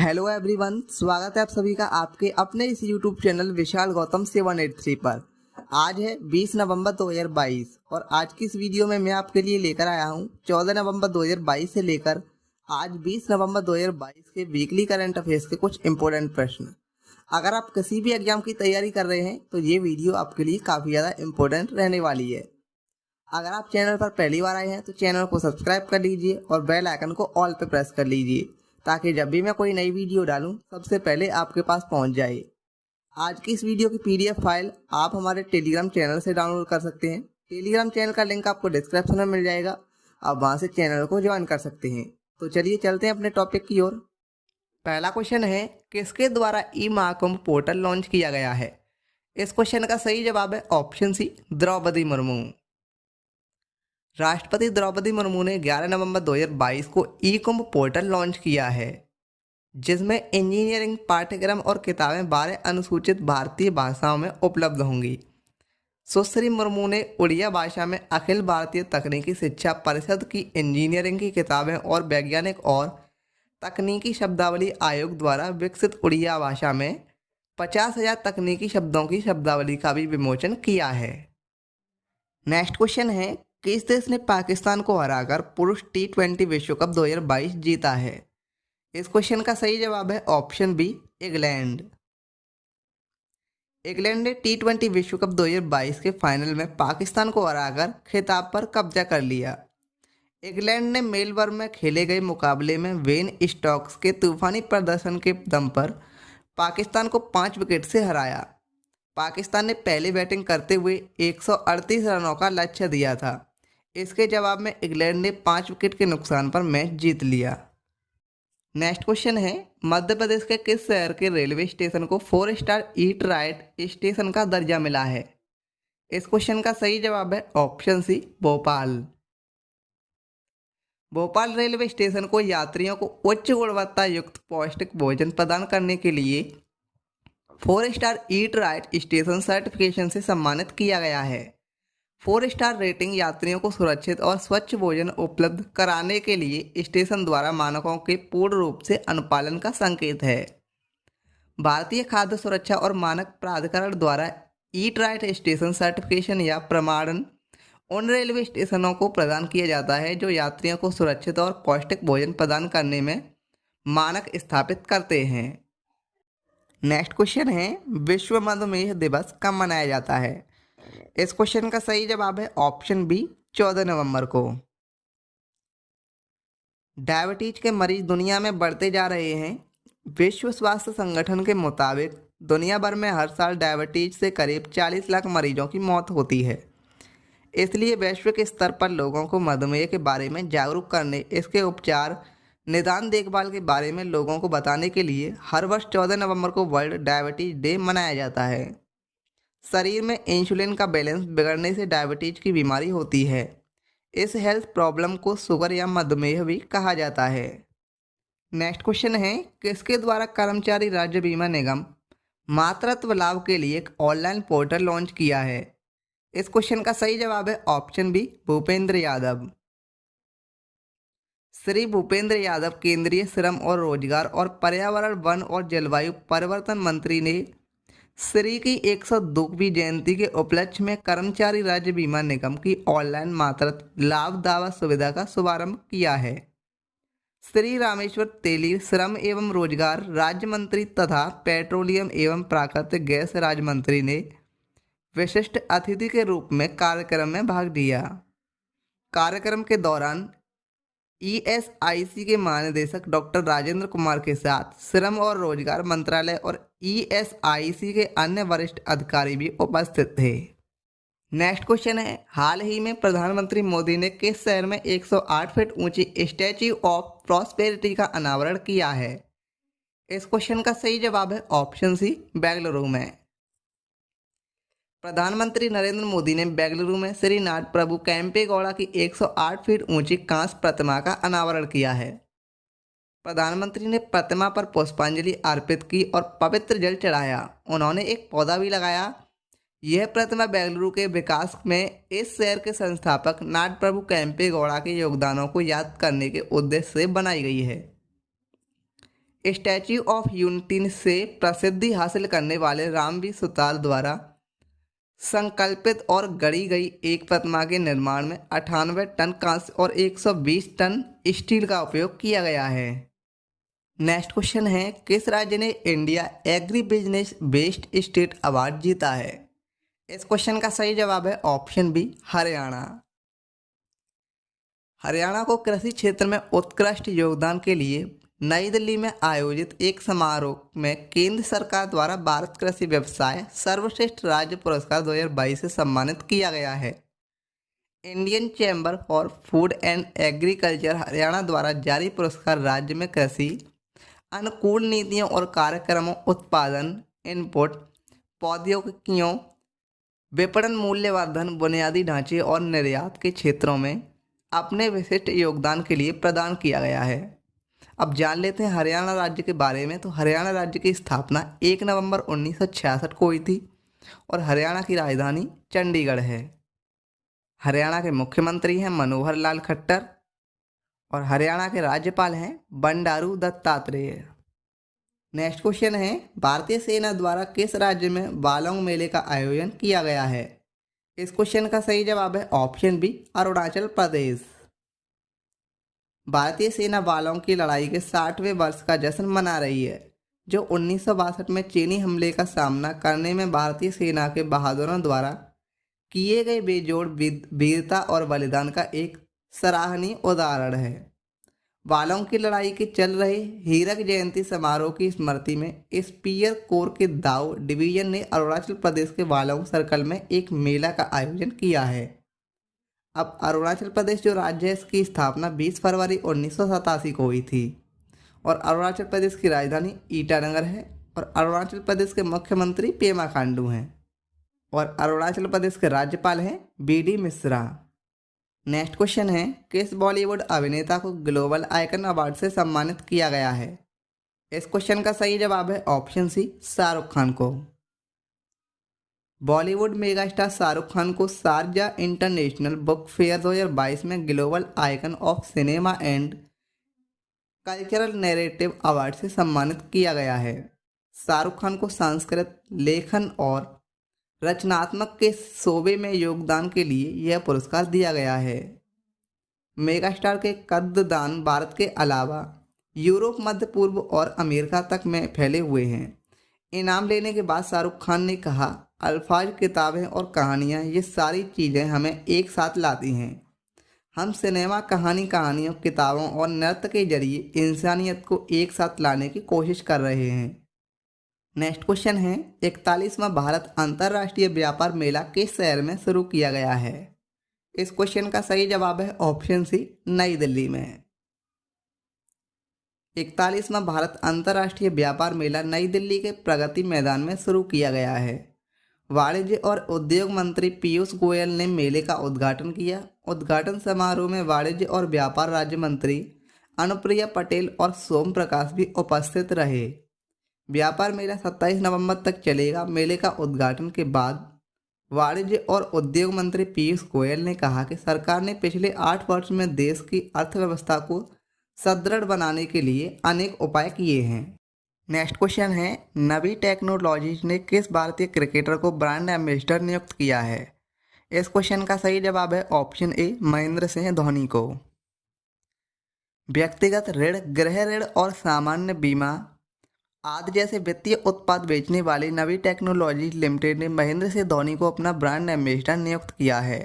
Hello everyone, स्वागत है आप सभी का आपके अपने इस यूट्यूब चैनल विशाल गौतम 783 पर। आज है 20 नवंबर 2022 और आज की इस वीडियो में मैं आपके लिए लेकर आया हूं 14 नवंबर 2022 से लेकर आज 20 नवंबर 2022 के वीकली करंट अफेयर्स के कुछ इंपॉर्टेंट प्रश्न। अगर आप किसी भी एग्जाम की तैयारी कर रहे हैं तो ये वीडियो आपके लिए काफ़ी ज़्यादा इम्पोर्टेंट रहने वाली है। अगर आप चैनल पर पहली बार आए हैं तो चैनल को सब्सक्राइब कर लीजिए और बेल आइकन को ऑल पे प्रेस कर लीजिए ताकि जब भी मैं कोई नई वीडियो डालूं सबसे पहले आपके पास पहुंच जाए। आज की इस वीडियो की पीडीएफ फाइल आप हमारे टेलीग्राम चैनल से डाउनलोड कर सकते हैं। टेलीग्राम चैनल का लिंक आपको डिस्क्रिप्शन में मिल जाएगा, आप वहां से चैनल को ज्वाइन कर सकते हैं। तो चलिए चलते हैं अपने टॉपिक की ओर। पहला क्वेश्चन है, किसके द्वारा ई महाकुंभ पोर्टल लॉन्च किया गया है? इस क्वेश्चन का सही जवाब है ऑप्शन सी, द्रौपदी मुर्मू। राष्ट्रपति द्रौपदी मुर्मू ने 11 नवंबर 2022 को ई कुंभ पोर्टल लॉन्च किया है, जिसमें इंजीनियरिंग पाठ्यक्रम और किताबें 12 अनुसूचित भारतीय भाषाओं में उपलब्ध होंगी। सुश्री मुर्मू ने उड़िया भाषा में अखिल भारतीय तकनीकी शिक्षा परिषद की इंजीनियरिंग की किताबें और वैज्ञानिक और तकनीकी शब्दावली आयोग द्वारा विकसित उड़िया भाषा में 50,000 तकनीकी शब्दों की शब्दावली का भी विमोचन किया है। नेक्स्ट क्वेश्चन है, किस देश ने पाकिस्तान को हराकर पुरुष T20 विश्व कप 2022 जीता है? इस क्वेश्चन का सही जवाब है ऑप्शन बी, इंग्लैंड। इंग्लैंड ने T20 विश्व कप 2022 के फाइनल में पाकिस्तान को हराकर खिताब पर कब्जा कर लिया। इंग्लैंड ने मेलबर्न में खेले गए मुकाबले में वेन स्टोक्स के तूफानी प्रदर्शन के दम पर पाकिस्तान को 5 विकेट से हराया। पाकिस्तान ने पहले बैटिंग करते हुए 138 रनों का लक्ष्य दिया था। इसके जवाब में इंग्लैंड ने 5 विकेट के नुकसान पर मैच जीत लिया। नेक्स्ट क्वेश्चन है, मध्य प्रदेश के किस शहर के रेलवे स्टेशन को 4 स्टार ईट राइट स्टेशन का दर्जा मिला है? इस क्वेश्चन का सही जवाब है option C, Bhopal. Bhopal railway station को यात्रियों को उच्च गुणवत्ता युक्त पौष्टिक भोजन प्रदान करने के लिए 4 star eat right station certification से सम्मानित किया गया है। 4 स्टार रेटिंग यात्रियों को सुरक्षित और स्वच्छ भोजन उपलब्ध कराने के लिए स्टेशन द्वारा मानकों के पूर्ण रूप से अनुपालन का संकेत है। भारतीय खाद्य सुरक्षा और मानक प्राधिकरण द्वारा ईट राइट स्टेशन सर्टिफिकेशन या प्रमाणन उन रेलवे स्टेशनों को प्रदान किया जाता है जो यात्रियों को सुरक्षित और पौष्टिक भोजन प्रदान करने में मानक स्थापित करते हैं। नेक्स्ट क्वेश्चन है, विश्व मधुमेह दिवस कब मनाया जाता है? इस क्वेश्चन का सही जवाब है ऑप्शन बी, 14 नवंबर को। डायबिटीज के मरीज दुनिया में बढ़ते जा रहे हैं। विश्व स्वास्थ्य संगठन के मुताबिक दुनिया भर में हर साल डायबिटीज से करीब 40 लाख मरीजों की मौत होती है। इसलिए वैश्विक स्तर पर लोगों को मधुमेह के बारे में जागरूक करने, इसके उपचार, निदान, देखभाल के बारे में लोगों को बताने के लिए हर वर्ष 14 नवंबर को वर्ल्ड डायबिटीज डे मनाया जाता है। शरीर में इंसुलिन का बैलेंस बिगड़ने से डायबिटीज की बीमारी होती है। इस हेल्थ प्रॉब्लम को शुगर या मधुमेह भी कहा जाता है। नेक्स्ट क्वेश्चन है, किसके द्वारा कर्मचारी राज्य बीमा निगम मातृत्व लाभ के लिए एक ऑनलाइन पोर्टल लॉन्च किया है? इस क्वेश्चन का सही जवाब है ऑप्शन बी, भूपेंद्र यादव। श्री भूपेंद्र यादव केंद्रीय श्रम और रोजगार और पर्यावरण, वन और जलवायु परिवर्तन मंत्री ने श्री की 102वीं जयंती के उपलक्ष्य में कर्मचारी राज्य बीमा निगम की ऑनलाइन मातृत्व लाभ दावा सुविधा का शुभारंभ किया है। श्री रामेश्वर तेली श्रम एवं रोजगार राज्य मंत्री तथा पेट्रोलियम एवं प्राकृतिक गैस राज्य मंत्री ने विशिष्ट अतिथि के रूप में कार्यक्रम में भाग लिया। कार्यक्रम के दौरान ESIC के महानिदेशक डॉक्टर राजेंद्र कुमार के साथ श्रम और रोजगार मंत्रालय और ESIC के अन्य वरिष्ठ अधिकारी भी उपस्थित थे। नेक्स्ट क्वेश्चन है, हाल ही में प्रधानमंत्री मोदी ने किस शहर में 108 फीट ऊंची स्टैच्यू ऑफ प्रॉस्पेरिटी का अनावरण किया है? इस क्वेश्चन का सही जवाब है ऑप्शन सी, बेंगलुरु में। प्रधानमंत्री नरेंद्र मोदी ने बेंगलुरु में श्रीनाथ प्रभु केम्पेगौड़ा की 108 फीट ऊंची कांस्य प्रतिमा का अनावरण किया है। प्रधानमंत्री ने प्रतिमा पर पुष्पांजलि अर्पित की और पवित्र जल चढ़ाया। उन्होंने एक पौधा भी लगाया। यह प्रतिमा बेंगलुरु के विकास में इस शहर के संस्थापक नाथ प्रभु केम्पेगौड़ा के योगदानों को याद करने के उद्देश्य से बनाई गई है। स्टैच्यू ऑफ यूनिटी से प्रसिद्धि हासिल करने वाले रामवीर सुतार द्वारा संकल्पित और गढ़ी गई एक प्रतिमा के निर्माण में 98 टन कांस्य और 120 टन स्टील का उपयोग किया गया है। नेक्स्ट क्वेश्चन है, किस राज्य ने India agri business based state award जीता है? इस क्वेश्चन का सही जवाब है ऑप्शन बी, हरियाणा। हरियाणा को कृषि क्षेत्र में उत्कृष्ट योगदान के लिए नई दिल्ली में आयोजित एक समारोह में केंद्र सरकार द्वारा भारत कृषि व्यवसाय सर्वश्रेष्ठ राज्य पुरस्कार 2022 से सम्मानित किया गया है। Indian chamber for food and agriculture Haryana द्वारा जारी पुरस्कार राज्य में कृषि अनुकूल नीतियों और कार्यक्रमों, उत्पादन, इनपुट, प्रौद्योगिकियों, विपणन, मूल्यवर्धन, बुनियादी ढांचे और निर्यात के क्षेत्रों में अपने विशिष्ट योगदान के लिए प्रदान किया गया है। अब जान लेते हैं हरियाणा राज्य के बारे में। तो हरियाणा राज्य की स्थापना 1 नवंबर 1966 को हुई थी और हरियाणा की राजधानी चंडीगढ़ है। हरियाणा के मुख्यमंत्री हैं मनोहर लाल खट्टर और हरियाणा के राज्यपाल हैं बंडारू दत्तात्रेय। नेक्स्ट क्वेश्चन है, भारतीय सेना द्वारा किस राज्य में बालोंग मेले का आयोजन किया गया है? इस क्वेश्चन का सही जवाब है ऑप्शन बी, अरुणाचल प्रदेश। भारतीय सेना बालोंग की लड़ाई के 60वें वर्ष का जश्न मना रही है, जो 1962 में चीनी हमले का सामना करने में भारतीय सेना के बहादुरों द्वारा किए गए बेजोड़ वीरता और बलिदान का एक सराहनीय उदाहरण है। बालोंग की लड़ाई के चल रहे हीरक जयंती समारोह की स्मृति में स्पीयर कोर के दाव डिवीजन ने अरुणाचल प्रदेश के बालोंग सर्कल में एक मेला का आयोजन किया है। अब अरुणाचल प्रदेश जो राज्य है, इसकी स्थापना 20 फरवरी 1987 को हुई थी और अरुणाचल प्रदेश की राजधानी ईटानगर है और अरुणाचल प्रदेश के मुख्यमंत्री पेमा खांडू हैं और अरुणाचल प्रदेश के राज्यपाल हैं BD मिश्रा। नेक्स्ट क्वेश्चन है, किस बॉलीवुड अभिनेता को ग्लोबल आइकन अवार्ड से सम्मानित किया गया है? इस क्वेश्चन का सही जवाब है ऑप्शन सी, शाहरुख खान को। बॉलीवुड मेगा स्टार शाहरुख खान को शारजा इंटरनेशनल बुक फेयर 2022 में global icon of cinema and cultural narrative award से सम्मानित किया गया है। शाहरुख खान को संस्कृत, लेखन और रचनात्मक के शोबे में योगदान के लिए यह पुरस्कार दिया गया है। मेगास्टार के कद्दान भारत के अलावा यूरोप, मध्य पूर्व और अमेरिका तक में फैले हुए हैं। इनाम लेने के बाद शाहरुख खान ने कहा, अल्फाज, किताबें और कहानियाँ, ये सारी चीज़ें हमें एक साथ लाती हैं। हम सिनेमा, कहानियों, किताबों और नृत्य के जरिए इंसानियत को एक साथ लाने की कोशिश कर रहे हैं। नेक्स्ट क्वेश्चन है, 41वां भारत अंतर्राष्ट्रीय व्यापार मेला किस शहर में शुरू किया गया है? इस क्वेश्चन का सही जवाब है ऑप्शन सी, नई दिल्ली में। 41वां भारत अंतर्राष्ट्रीय व्यापार मेला नई दिल्ली के प्रगति मैदान में शुरू किया गया है। वाणिज्य और उद्योग मंत्री पीयूष गोयल ने मेले का उद्घाटन किया। उद्घाटन समारोह में वाणिज्य और व्यापार राज्य मंत्री अनुप्रिया पटेल और सोम प्रकाश भी उपस्थित रहे। व्यापार मेला 27 नवंबर तक चलेगा। मेले का उद्घाटन के बाद वाणिज्य और उद्योग मंत्री पीयूष गोयल ने कहा कि सरकार ने पिछले 8 वर्ष में देश की अर्थव्यवस्था को सुदृढ़ बनाने के लिए अनेक उपाय किए हैं। नेक्स्ट क्वेश्चन है, नवी टेक्नोलॉजीज ने किस भारतीय क्रिकेटर को ब्रांड एम्बेसडर नियुक्त किया है? इस क्वेश्चन का सही जवाब है ऑप्शन ए, महेंद्र सिंह धोनी को। व्यक्तिगत ऋण, गृह ऋण और सामान्य बीमा आदि जैसे वित्तीय उत्पाद बेचने वाली नवी टेक्नोलॉजी लिमिटेड ने महेंद्र सिंह धोनी को अपना ब्रांड एम्बेसडर नियुक्त किया है।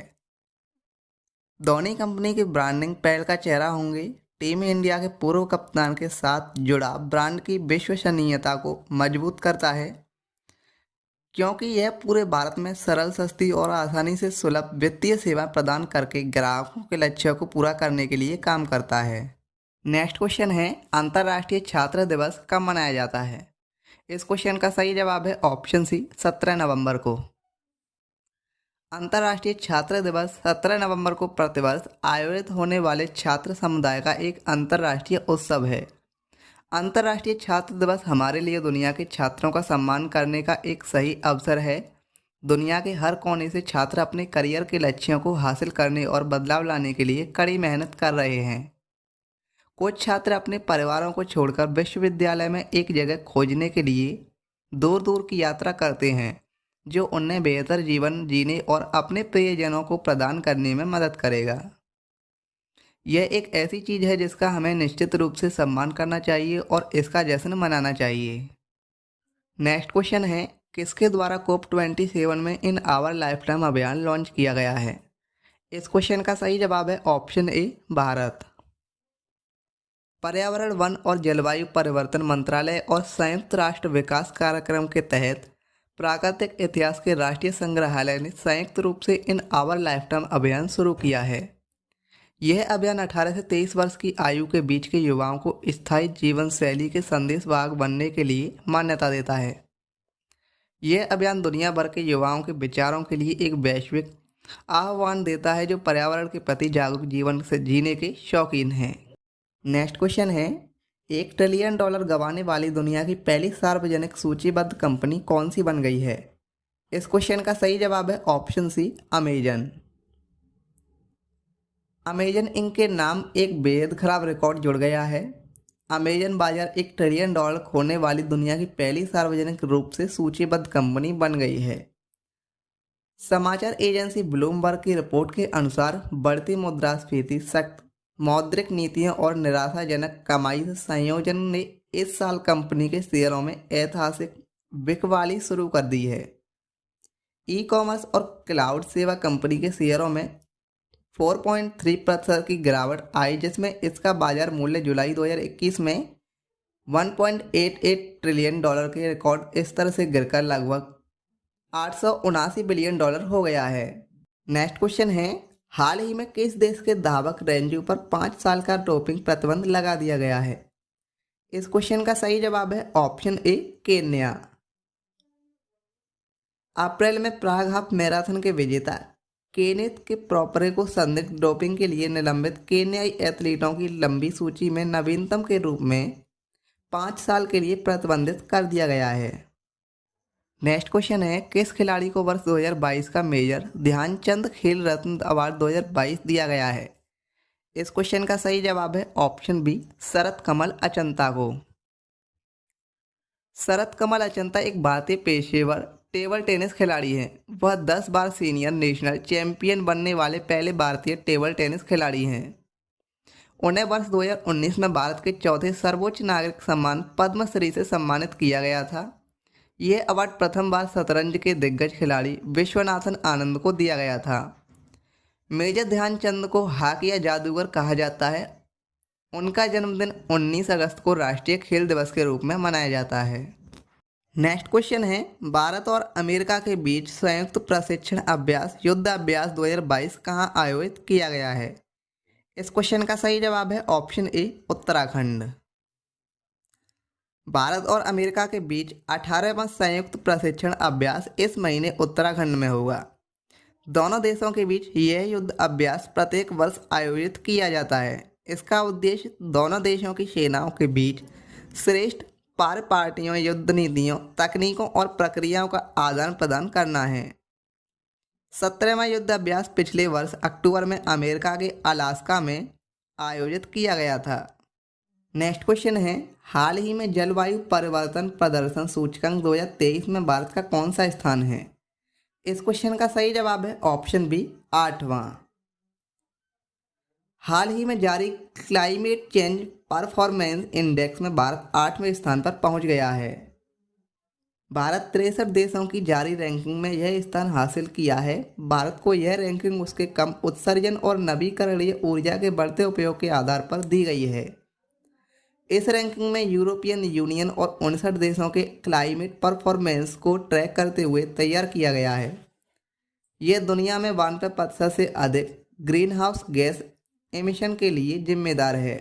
धोनी कंपनी की ब्रांडिंग पहल का चेहरा होंगे। टीम इंडिया के पूर्व कप्तान के साथ जुड़ा ब्रांड की विश्वसनीयता को मजबूत करता है, क्योंकि यह पूरे भारत में सरल, सस्ती और आसानी से सुलभ वित्तीय सेवा प्रदान करके ग्राहकों के लक्ष्यों को पूरा करने के लिए काम करता है। नेक्स्ट क्वेश्चन है, अंतर्राष्ट्रीय छात्र दिवस कब मनाया जाता है? इस क्वेश्चन का सही जवाब है ऑप्शन सी, 17 नवंबर को। अंतर्राष्ट्रीय छात्र दिवस 17 नवंबर को प्रतिवर्ष आयोजित होने वाले छात्र समुदाय का एक अंतर्राष्ट्रीय उत्सव है। अंतर्राष्ट्रीय छात्र दिवस हमारे लिए दुनिया के छात्रों का सम्मान करने का एक सही अवसर है। दुनिया के हर कोने से छात्र अपने करियर के लक्ष्यों को हासिल करने और बदलाव लाने के लिए कड़ी मेहनत कर रहे हैं। कुछ छात्र अपने परिवारों को छोड़कर विश्वविद्यालय में एक जगह खोजने के लिए दूर दूर की यात्रा करते हैं जो उन्हें बेहतर जीवन जीने और अपने प्रियजनों को प्रदान करने में मदद करेगा। यह एक ऐसी चीज है जिसका हमें निश्चित रूप से सम्मान करना चाहिए और इसका जश्न मनाना चाहिए। नेक्स्ट क्वेश्चन है, किसके द्वारा COP27 में इन आवर लाइफ टाइम अभियान लॉन्च किया गया है? इस क्वेश्चन का सही जवाब है ऑप्शन ए, भारत। पर्यावरण, वन और जलवायु परिवर्तन मंत्रालय और संयुक्त राष्ट्र विकास कार्यक्रम के तहत प्राकृतिक इतिहास के राष्ट्रीय संग्रहालय ने संयुक्त रूप से इन आवर लाइफ टाइम अभियान शुरू किया है। यह अभियान 18 से 23 वर्ष की आयु के बीच के युवाओं को स्थायी जीवन शैली के संदेशवाहक बनने के लिए मान्यता देता है। यह अभियान दुनिया भर के युवाओं के विचारों के लिए एक वैश्विक आह्वान देता है जो पर्यावरण के प्रति जागरूक जीवन से जीने के शौकीन हैं। नेक्स्ट क्वेश्चन है, $1 ट्रिलियन गंवाने वाली दुनिया की पहली सार्वजनिक सूचीबद्ध कंपनी कौन सी बन गई है? इस क्वेश्चन का सही जवाब है option C, Amazon. Amazon Inc के नाम एक बेहद खराब रिकॉर्ड जुड़ गया है। अमेजन बाजार $1 ट्रिलियन खोने वाली दुनिया की पहली सार्वजनिक रूप से सूचीबद्ध कंपनी बन गई है। समाचार एजेंसी ब्लूमबर्ग की रिपोर्ट के अनुसार बढ़ती मुद्रास्फीति, सख्त मौद्रिक नीतियों और निराशाजनक कमाई से संयोजन ने इस साल कंपनी के शेयरों में ऐतिहासिक बिकवाली शुरू कर दी है। ई कॉमर्स और क्लाउड सेवा कंपनी के शेयरों में 4.3% की गिरावट आई, जिसमें इसका बाजार मूल्य जुलाई 2021 में $1.88 ट्रिलियन के रिकॉर्ड स्तर से गिरकर लगभग $879 बिलियन हो गया है। नेक्स्ट क्वेश्चन है, हाल ही में किस देश के धावक रेंजू पर 5 साल का डोपिंग प्रतिबंध लगा दिया गया है? इस क्वेश्चन का सही जवाब है ऑप्शन ए, केन्या। अप्रैल में प्राग हाफ मैराथन के विजेता केनेथ के प्रॉपरे को संदिग्ध डोपिंग के लिए निलंबित केन्याई एथलीटों की लंबी सूची में नवीनतम के रूप में 5 साल के लिए प्रतिबंधित कर दिया गया है। नेक्स्ट क्वेश्चन है, किस खिलाड़ी को वर्ष 2022 का मेजर ध्यानचंद खेल रत्न अवार्ड 2022 दिया गया है? इस क्वेश्चन का सही जवाब है ऑप्शन बी, शरत कमल अचंता को। शरत कमल अचंता एक भारतीय पेशेवर टेबल टेनिस खिलाड़ी हैं। वह 10 बार सीनियर नेशनल चैंपियन बनने वाले पहले भारतीय टेबल टेनिस खिलाड़ी हैं। उन्हें वर्ष 2019 में भारत के चौथे सर्वोच्च नागरिक सम्मान पद्मश्री से सम्मानित किया गया था। यह अवार्ड प्रथम बार शतरंज के दिग्गज खिलाड़ी विश्वनाथन आनंद को दिया गया था। मेजर ध्यानचंद को हॉकी या जादूगर कहा जाता है। उनका जन्मदिन 19 अगस्त को राष्ट्रीय खेल दिवस के रूप में मनाया जाता है। नेक्स्ट क्वेश्चन है, भारत और अमेरिका के बीच संयुक्त प्रशिक्षण अभ्यास युद्ध अभ्यास 2022 कहाँ आयोजित किया गया है? इस क्वेश्चन का सही जवाब है ऑप्शन ए, उत्तराखंड। भारत और अमेरिका के बीच 18वां संयुक्त प्रशिक्षण अभ्यास इस महीने उत्तराखंड में होगा। दोनों देशों के बीच यह युद्ध अभ्यास प्रत्येक वर्ष आयोजित किया जाता है। इसका उद्देश्य दोनों देशों की सेनाओं के बीच श्रेष्ठ पार पार्टियों, युद्ध नीतियों, तकनीकों और प्रक्रियाओं का आदान प्रदान करना है। 17वां युद्ध अभ्यास पिछले वर्ष अक्टूबर में अमेरिका के अलास्का में आयोजित किया गया था। नेक्स्ट क्वेश्चन है, हाल ही में जलवायु परिवर्तन प्रदर्शन सूचकांक 2023 में भारत का कौन सा स्थान है? इस क्वेश्चन का सही जवाब है ऑप्शन बी, 8वां। हाल ही में जारी क्लाइमेट चेंज परफॉर्मेंस इंडेक्स में भारत 8वें स्थान पर पहुंच गया है। भारत 63 देशों की जारी रैंकिंग में यह स्थान हासिल किया है। भारत को यह रैंकिंग उसके कम उत्सर्जन और नवीकरणीय ऊर्जा के बढ़ते उपयोग के आधार पर दी गई है। इस रैंकिंग में यूरोपियन यूनियन और 59 देशों के क्लाइमेट परफॉर्मेंस को ट्रैक करते हुए तैयार किया गया है। यह दुनिया में 92% से अधिक ग्रीन हाउस गैस एमिशन के लिए जिम्मेदार है।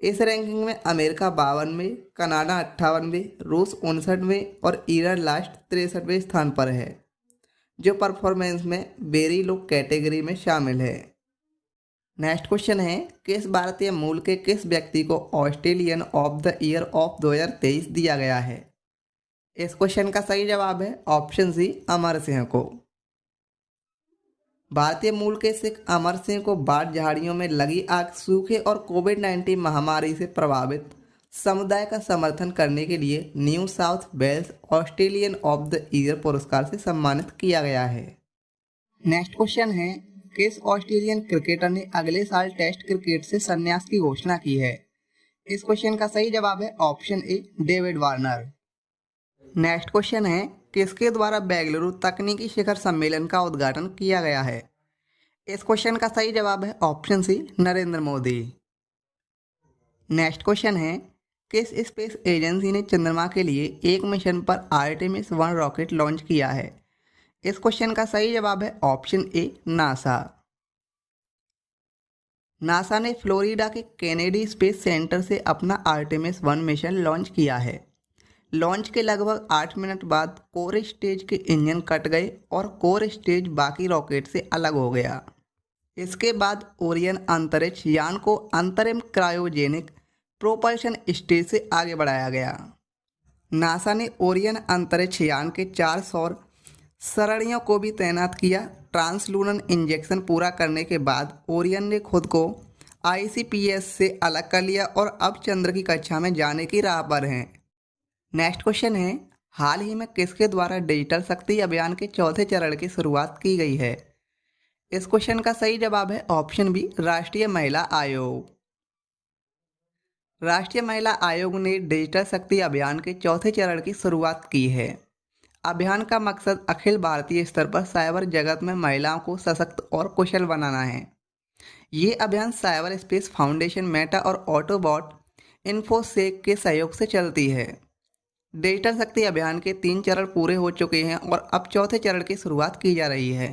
इस रैंकिंग में अमेरिका 52वें, कनाडा 58वें, रूस 59वें और ईरान लास्ट 63वें स्थान पर है, जो परफॉर्मेंस में वेरी लो कैटेगरी में शामिल है। नेक्स्ट क्वेश्चन है, किस भारतीय मूल के किस व्यक्ति को Australian of the year of 2023 दिया गया है? इस क्वेश्चन का सही जवाब है ऑप्शन सी, अमर सिंह को। भारतीय मूल के सिख अमर सिंह को बाढ़ झाड़ियों में लगी आग, सूखे और कोविड-19 महामारी से प्रभावित समुदाय का समर्थन करने के लिए New South Wales Australian of the year पुरस्कार से सम्मानित किया गया है। नेक्स्ट क्वेश्चन है, किस ऑस्ट्रेलियन क्रिकेटर ने अगले साल टेस्ट क्रिकेट से संन्यास की घोषणा की है? इस क्वेश्चन का सही जवाब है option A, David Warner. Next question है, किसके द्वारा बेंगलुरु तकनीकी शिखर सम्मेलन का उद्घाटन किया गया है? इस क्वेश्चन का सही जवाब है option C, Narendra Modi. Next question है, किस स्पेस एजेंसी ने चंद्रमा के लिए एक मिशन पर आर्टेमिस 1 रॉकेट लॉन्च किया है? इस क्वेश्चन का सही जवाब है ऑप्शन ए, नासा। नासा ने फ्लोरिडा के केनेडी स्पेस सेंटर से अपना आर्टेमिस 1 मिशन लॉन्च किया है। लॉन्च के लगभग 8 मिनट बाद कोर स्टेज के इंजन कट गए और कोर स्टेज बाकी रॉकेट से अलग हो गया। इसके बाद ओरियन अंतरिक्ष यान को अंतरिम क्रायोजेनिक प्रोपल्शन स्टेज से आगे बढ़ाया गया। नासा ने ओरियन अंतरिक्ष यान के 4 सौर सरणियों को भी तैनात किया। ट्रांसलूनर इंजेक्शन पूरा करने के बाद ओरियन ने खुद को ICPS से अलग कर लिया और अब चंद्र की कक्षा में जाने की राह पर हैं। नेक्स्ट क्वेश्चन है, हाल ही में किसके द्वारा डिजिटल शक्ति अभियान के चौथे चरण की शुरुआत की गई है? इस क्वेश्चन का सही जवाब है ऑप्शन बी, राष्ट्रीय महिला आयोग। राष्ट्रीय महिला आयोग ने डिजिटल शक्ति अभियान के चौथे चरण की शुरुआत की है। अभियान का मकसद अखिल भारतीय स्तर पर साइबर जगत में महिलाओं को सशक्त और कुशल बनाना है। ये अभियान साइबर स्पेस फाउंडेशन, मेटा और ऑटोबॉट इन्फोसेक के सहयोग से चलती है। डिजिटल शक्ति अभियान के 3 चरण पूरे हो चुके हैं और अब चौथे चरण की शुरुआत की जा रही है।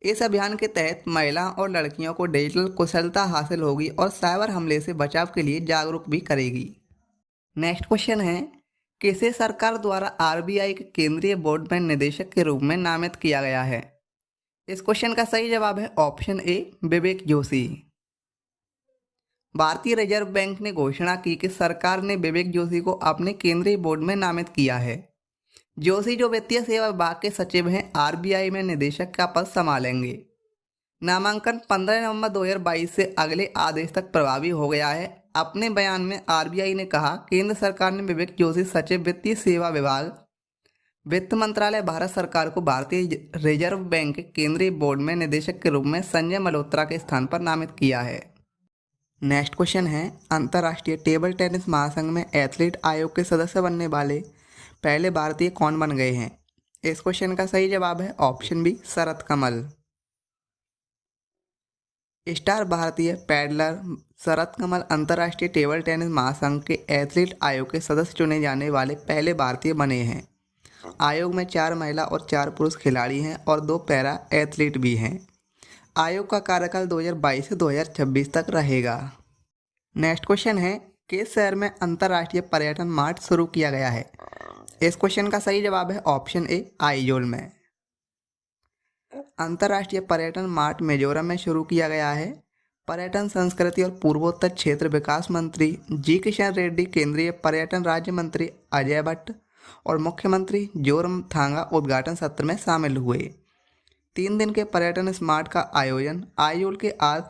इस अभियान के तहत महिलाओं और लड़कियों को डिजिटल कुशलता हासिल होगी और साइबर हमले से बचाव के लिए जागरूक भी करेगी। नेक्स्ट क्वेश्चन है, किसे सरकार द्वारा RBI के केंद्रीय बोर्ड में निदेशक के रूप में नामित किया गया है? इस क्वेश्चन का सही जवाब है ऑप्शन ए, विवेक जोशी। भारतीय रिजर्व बैंक ने घोषणा की कि सरकार ने विवेक जोशी को अपने केंद्रीय बोर्ड में नामित किया है। जोशी, जो वित्तीय सेवा विभाग के सचिव हैं, RBI में निदेशक का पद संभालेंगे। नामांकन 15 नवंबर 2022 से अगले आदेश तक प्रभावी हो गया है। अपने बयान में RBI ने कहा, केंद्र सरकार ने विवेक जोशी सचिव वित्तीय सेवा विभाग, वित्त मंत्रालय, भारत सरकार को भारतीय रिजर्व बैंक के केंद्रीय बोर्ड में निदेशक के रूप में संजय मल्होत्रा के स्थान पर नामित किया है। नेक्स्ट क्वेश्चन है, अंतर्राष्ट्रीय टेबल टेनिस महासंघ में एथलीट आयोग के सदस्य बनने वाले पहले भारतीय कौन बन गए हैं? इस क्वेश्चन का सही जवाब है option B, Sharath Kamal. Star भारतीय पैडलर शरत कमल अंतर्राष्ट्रीय टेबल टेनिस महासंघ के एथलीट आयोग के सदस्य चुने जाने वाले पहले भारतीय बने हैं। आयोग में 4 महिला और 4 पुरुष खिलाड़ी हैं और 2 पैरा एथलीट भी हैं। आयोग का कार्यकाल 2022 से 2026 तक रहेगा। नेक्स्ट क्वेश्चन है, किस शहर में अंतर्राष्ट्रीय पर्यटन मार्ट शुरू किया गया है? इस क्वेश्चन का सही जवाब है ऑप्शन ए, आइजोल में। अंतर्राष्ट्रीय पर्यटन मार्ट मिजोरम में शुरू किया गया है। पर्यटन, संस्कृति और पूर्वोत्तर क्षेत्र विकास मंत्री जी किशन रेड्डी, केंद्रीय पर्यटन राज्य मंत्री अजय भट्ट और मुख्यमंत्री जोरमथांगा उद्घाटन सत्र में शामिल हुए। 3 दिन के पर्यटन स्मार्ट का आयोजन आइजोल के आज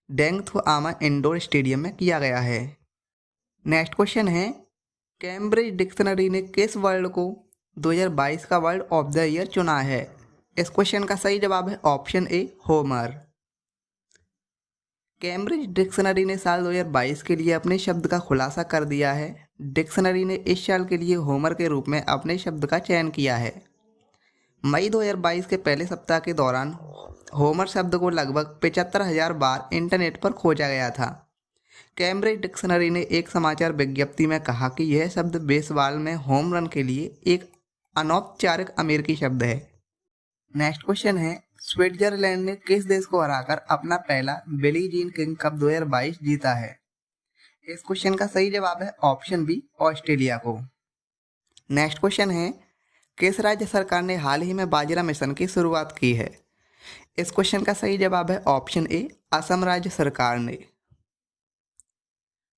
डेंगथुआमा इंडोर स्टेडियम में किया गया है। नेक्स्ट क्वेश्चन है, कैम्ब्रिज डिक्शनरी ने किस वर्ड को 2022 का वर्ड ऑफ द ईयर चुना है? इस क्वेश्चन का सही जवाब है option A, Homer. Cambridge dictionary ने साल 2022 के लिए अपने शब्द का खुलासा कर दिया है। डिक्शनरी ने इस साल के लिए होमर के रूप में अपने शब्द का चयन किया है। मई 2022 के पहले सप्ताह के दौरान होमर शब्द को लगभग 75,000 बार इंटरनेट पर खोजा गया था। कैम्ब्रिज डिक्शनरी ने एक समाचार विज्ञप्ति में कहा कि यह शब्द बेसबॉल में होम रन के लिए एक अनौपचारिक अमेरिकी शब्द है। नेक्स्ट क्वेश्चन है, स्विट्जरलैंड ने किस देश को हराकर अपना पहला बिली जीन किंग कप 2022 जीता है? इस क्वेश्चन का सही जवाब है ऑप्शन बी, ऑस्ट्रेलिया को। नेक्स्ट क्वेश्चन है, किस राज्य सरकार ने हाल ही में बाजरा मिशन की शुरुआत की है? इस क्वेश्चन का सही जवाब है ऑप्शन ए, असम राज्य सरकार ने।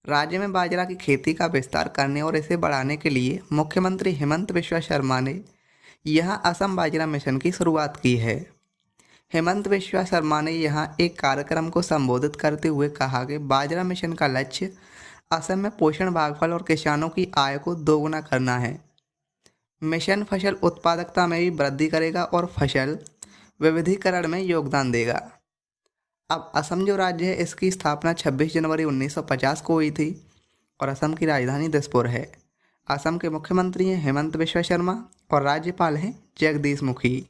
राज्य में बाजरा की खेती का विस्तार करने और इसे बढ़ाने के लिए मुख्यमंत्री हेमंत बिस्वा शर्मा ने यहां असम बाजरा मिशन की शुरुआत की है। हेमंत बिश्वा शर्मा ने यहाँ एक कार्यक्रम को संबोधित करते हुए कहा कि बाजरा मिशन का लक्ष्य असम में पोषण भागफल और किसानों की आय को दोगुना करना है। मिशन फसल उत्पादकता में भी वृद्धि करेगा और फसल विविधीकरण में योगदान देगा। अब असम जो राज्य है इसकी स्थापना 26 जनवरी 1950 को हुई थी और असम की राजधानी दिसपुर है। असम के मुख्यमंत्री हैं हेमंत बिश्वा शर्मा और राज्यपाल हैं जगदीश मुखी।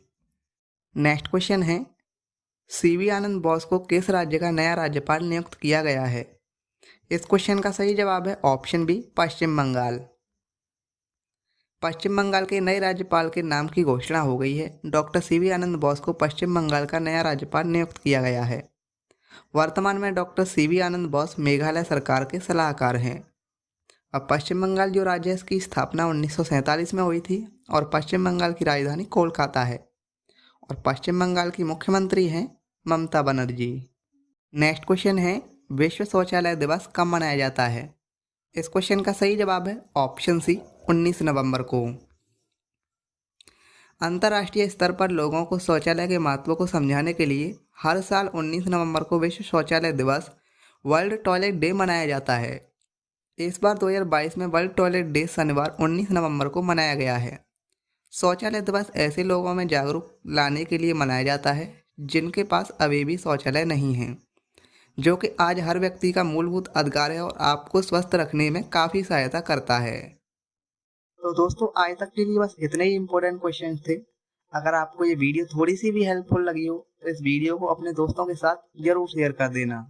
नेक्स्ट क्वेश्चन है, सीवी आनंद बोस को किस राज्य का नया राज्यपाल नियुक्त किया गया है? इस क्वेश्चन का सही जवाब है ऑप्शन बी, पश्चिम बंगाल। पश्चिम बंगाल के नए राज्यपाल के नाम की घोषणा हो गई है। डॉक्टर सीवी आनंद बोस को पश्चिम बंगाल का नया राज्यपाल नियुक्त किया गया है। वर्तमान में डॉक्टर सीवी आनंद बोस मेघालय सरकार के सलाहकार हैं। अब पश्चिम बंगाल जो राज्य है इसकी स्थापना 1947 में हुई थी और पश्चिम बंगाल की राजधानी कोलकाता है और पश्चिम बंगाल की मुख्यमंत्री हैं ममता बनर्जी। नेक्स्ट क्वेश्चन है, विश्व शौचालय दिवस कब मनाया जाता है? इस क्वेश्चन का सही जवाब है ऑप्शन सी, 19 नवंबर को। अंतर्राष्ट्रीय स्तर पर लोगों को शौचालय के महत्व को समझाने के लिए हर साल 19 नवंबर को विश्व शौचालय दिवस वर्ल्ड टॉयलेट डे मनाया जाता है। इस बार 2022 में वर्ल्ड टॉयलेट डे शनिवार 19 नवंबर को मनाया गया है। शौचालय दिवस ऐसे लोगों में जागरूक लाने के लिए मनाया जाता है जिनके पास अभी भी शौचालय नहीं है, जो कि आज हर व्यक्ति का मूलभूत अधिकार है और आपको स्वस्थ रखने में काफ़ी सहायता करता है। तो दोस्तों आज तक के लिए बस इतने ही इम्पोर्टेंट क्वेश्चन थे। अगर आपको ये वीडियो थोड़ी सी भी हेल्पफुल लगी हो तो इस वीडियो को अपने दोस्तों के साथ जरूर शेयर कर देना।